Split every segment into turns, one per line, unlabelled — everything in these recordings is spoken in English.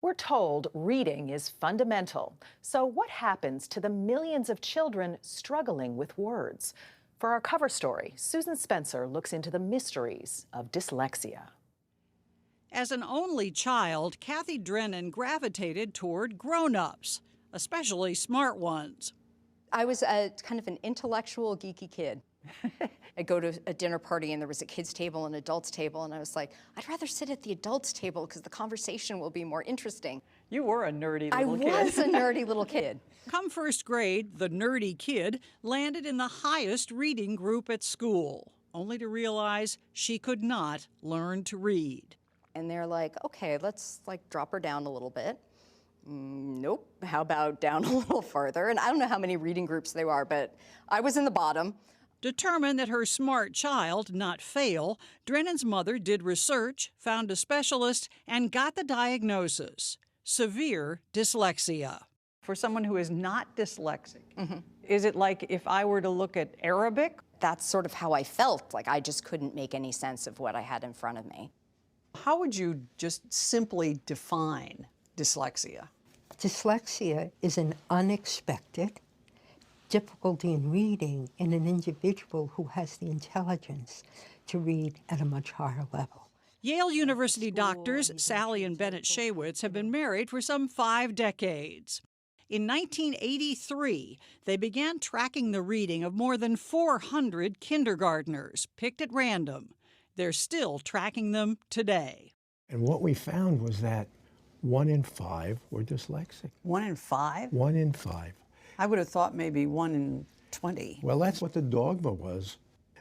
We're told reading is fundamental. So, what happens to the millions of children struggling with words? For our cover story, Susan Spencer looks into the mysteries of dyslexia.
As an only child, Kathy Drennen gravitated toward grown-ups, especially smart ones.
I was kind of an intellectual, geeky kid. I'd go to a dinner party and there was a kids' table and adults' table, and I was like, I'd rather sit at the adults' table because the conversation will be more interesting.
You were a nerdy little kid.
I was a nerdy little kid.
Come first grade, the nerdy kid landed in the highest reading group at school, only to realize she could not learn to read.
And they're like, okay, let's drop her down a little bit. Nope, how about down a little farther? And I don't know how many reading groups there are, but I was in the bottom.
Determined that her smart child not fail, Drennen's mother did research, found a specialist, and got the diagnosis: severe dyslexia.
For someone who is not dyslexic, is it like if I were to look at Arabic?
That's sort of how I felt, like I just couldn't make any sense of what I had in front of me.
How would you just simply define dyslexia?
Dyslexia is an unexpected difficulty in reading in an individual who has the intelligence to read at a much higher level.
Yale University doctors Sally and Bennett Shaywitz have been married for some 5 decades. In 1983, they began tracking the reading of more than 400 kindergartners, picked at random. They're still tracking them today.
And what we found was that 1 in 5 were dyslexic.
1 in 5?
1 in 5.
I would have thought maybe 1 in 20.
Well, that's what the dogma was.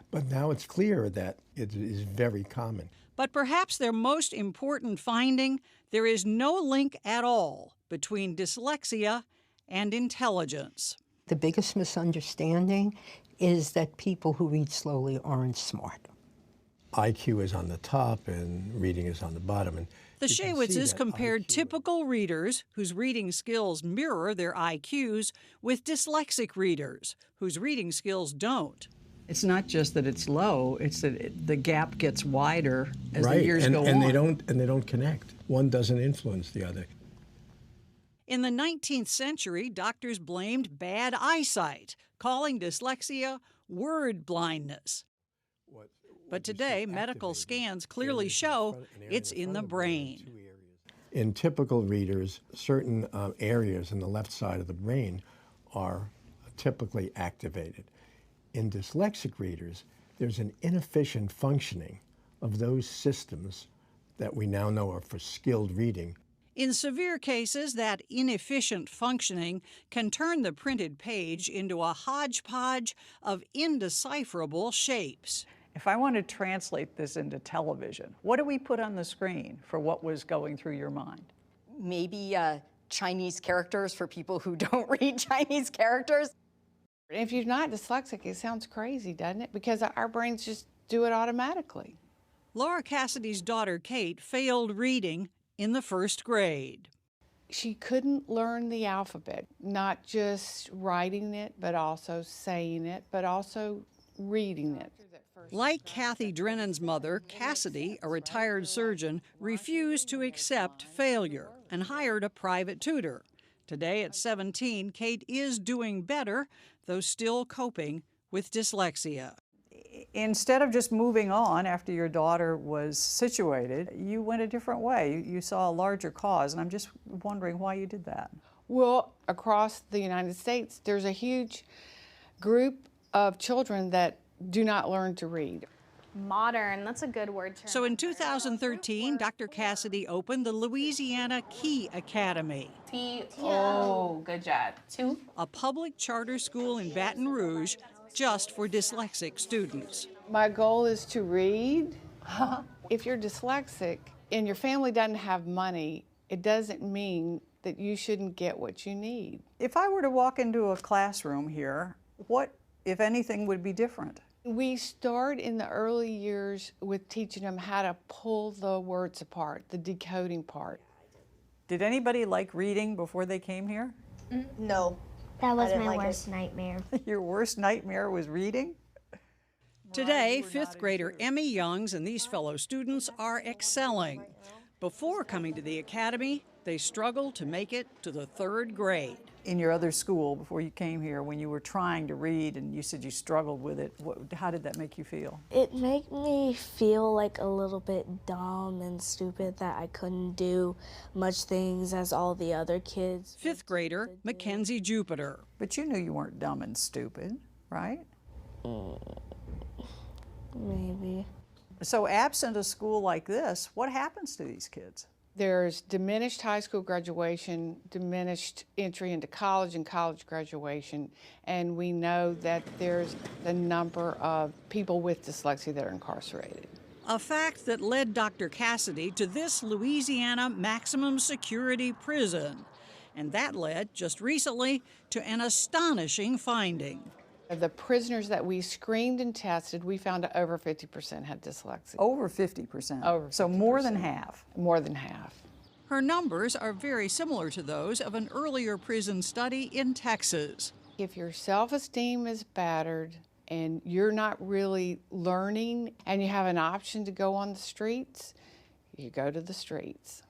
But now it's clear that it is very common.
But perhaps their most important finding, there is no link at all between dyslexia and intelligence.
The biggest misunderstanding is that people who read slowly aren't smart.
IQ is on the top and reading is on the bottom. And
the Shaywitzes compared typical readers whose reading skills mirror their IQs with dyslexic readers whose reading skills don't.
It's not just that it's low, it's that the gap gets wider as the years go on.
And they don't connect. One doesn't influence the other.
In the 19th century, doctors blamed bad eyesight, calling dyslexia word blindness. But today, medical scans clearly show it's in the brain.
In typical readers, certain areas in the left side of the brain are typically activated. In dyslexic readers, there's an inefficient functioning of those systems that we now know are for skilled reading.
In severe cases, that inefficient functioning can turn the printed page into a hodgepodge of indecipherable shapes.
If I want to translate this into television, what do we put on the screen for what was going through your mind?
Maybe Chinese characters for people who don't read Chinese characters.
If you're not dyslexic, it sounds crazy, doesn't it? Because our brains just do it automatically.
Laura Cassidy's daughter, Kate, failed reading in the 1st grade.
She couldn't learn the alphabet, not just writing it, but also saying it, but also reading it.
Like Kathy Drennen's mother, Cassidy, a retired surgeon, refused to accept failure and hired a private tutor. Today, at 17, Kate is doing better, though still coping with dyslexia.
Instead of just moving on after your daughter was situated, you went a different way. You saw a larger cause, and I'm just wondering why you did that.
Well, across the United States, there's a huge group of children that do not learn to read.
Modern, that's a good word.
So in 2013, Dr. Cassidy opened the Louisiana Key Academy.
Oh, good job. 2.
A public charter school in Baton Rouge just for dyslexic students.
My goal is to read. If you're dyslexic and your family doesn't have money, it doesn't mean that you shouldn't get what you need.
If I were to walk into a classroom here, what, if anything, would be different?
We start in the early years with teaching them how to pull the words apart, the decoding part.
Did anybody like reading before they came here?
No.
That was my worst nightmare.
Your worst nightmare was reading?
Today, 5th grader Emmy Youngs and these fellow students are excelling. Before coming to the academy, they struggle to make it to the 3rd grade.
In your other school, before you came here, when you were trying to read and you said you struggled with it, how did that make you feel?
It made me feel like a little bit dumb and stupid that I couldn't do much things as all the other kids.
5th grader Mackenzie Jupiter.
But you knew you weren't dumb and stupid, right?
Maybe.
So absent a school like this, what happens to these kids?
There's diminished high school graduation, diminished entry into college and college graduation, and we know that there's a number of people with dyslexia that are incarcerated.
A fact that led Dr. Cassidy to this Louisiana maximum security prison. And that led, just recently, to an astonishing finding.
Of the prisoners that we screened and tested, we found that over 50% had dyslexia.
Over 50%.
Over 50%.
So more than half.
More than half.
Her numbers are very similar to those of an earlier prison study in Texas.
If your self-esteem is battered and you're not really learning and you have an option to go on the streets, you go to the streets.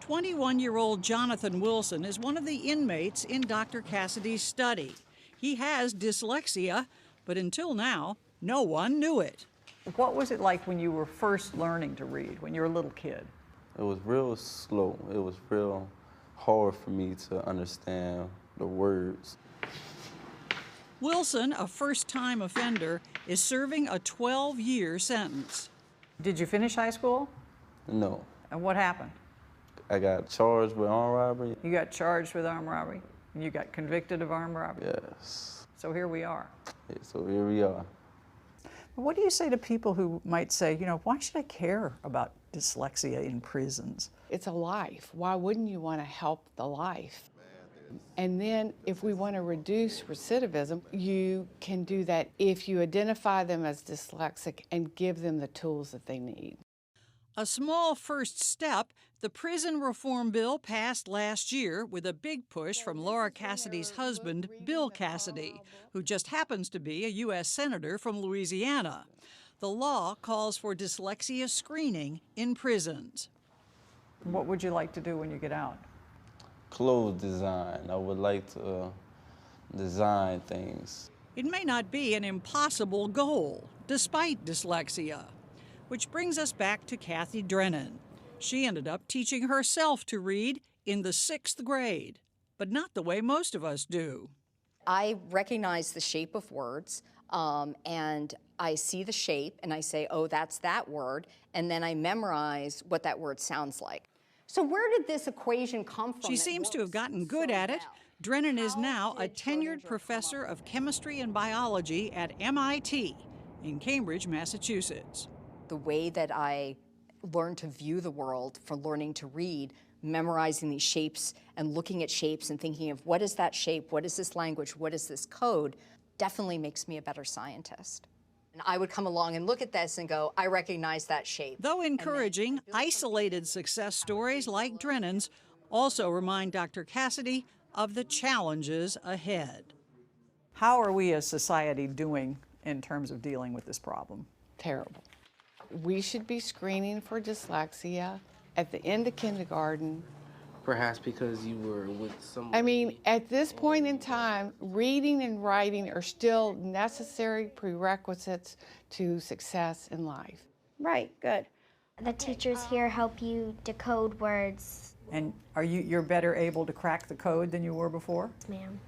21-year-old Jonathan Wilson is one of the inmates in Dr. Cassidy's study. He has dyslexia, but until now, no one knew it.
What was it like when you were first learning to read, when you were a little kid?
It was real slow. It was real hard for me to understand the words.
Wilson, a first-time offender, is serving a 12-year sentence.
Did you finish high school?
No.
And what happened?
I got charged with armed robbery.
You got charged with armed robbery? And you got convicted of armed robbery?
Yes.
So here we are.
Yeah, so here we are.
What do you say to people who might say, you know, why should I care about dyslexia in prisons?
It's a life. Why wouldn't you want to help the life? And then if we want to reduce recidivism, you can do that if you identify them as dyslexic and give them the tools that they need.
A small first step, the prison reform bill passed last year with a big push from Laura Cassidy's husband, Bill Cassidy, who just happens to be a U.S. Senator from Louisiana. The law calls for dyslexia screening in prisons.
What would you like to do when you get out?
Clothes design. I would like to design things.
It may not be an impossible goal, despite dyslexia. Which brings us back to Kathy Drennen. She ended up teaching herself to read in the 6th grade, but not the way most of us do.
I recognize the shape of words, and I see the shape, and I say, oh, that's that word, and then I memorize what that word sounds like. So where did this equation come from?
She seems to have gotten good at it. Drennen is now a tenured professor of chemistry and biology at MIT in Cambridge, Massachusetts.
The way that I learned to view the world from learning to read, memorizing these shapes and looking at shapes and thinking of what is that shape, what is this language, what is this code, definitely makes me a better scientist. And I would come along and look at this and go, I recognize that shape.
Though encouraging, isolated success stories like Drennen's also remind Dr. Cassidy of the challenges ahead.
How are we as society doing in terms of dealing with this problem?
Terrible. We should be screening for dyslexia at the end of kindergarten.
Perhaps because you were with someone.
I mean, at this point in time, reading and writing are still necessary prerequisites to success in life.
Right, good. The teachers here help you decode words.
And you're better able to crack the code than you were before?
Ma'am.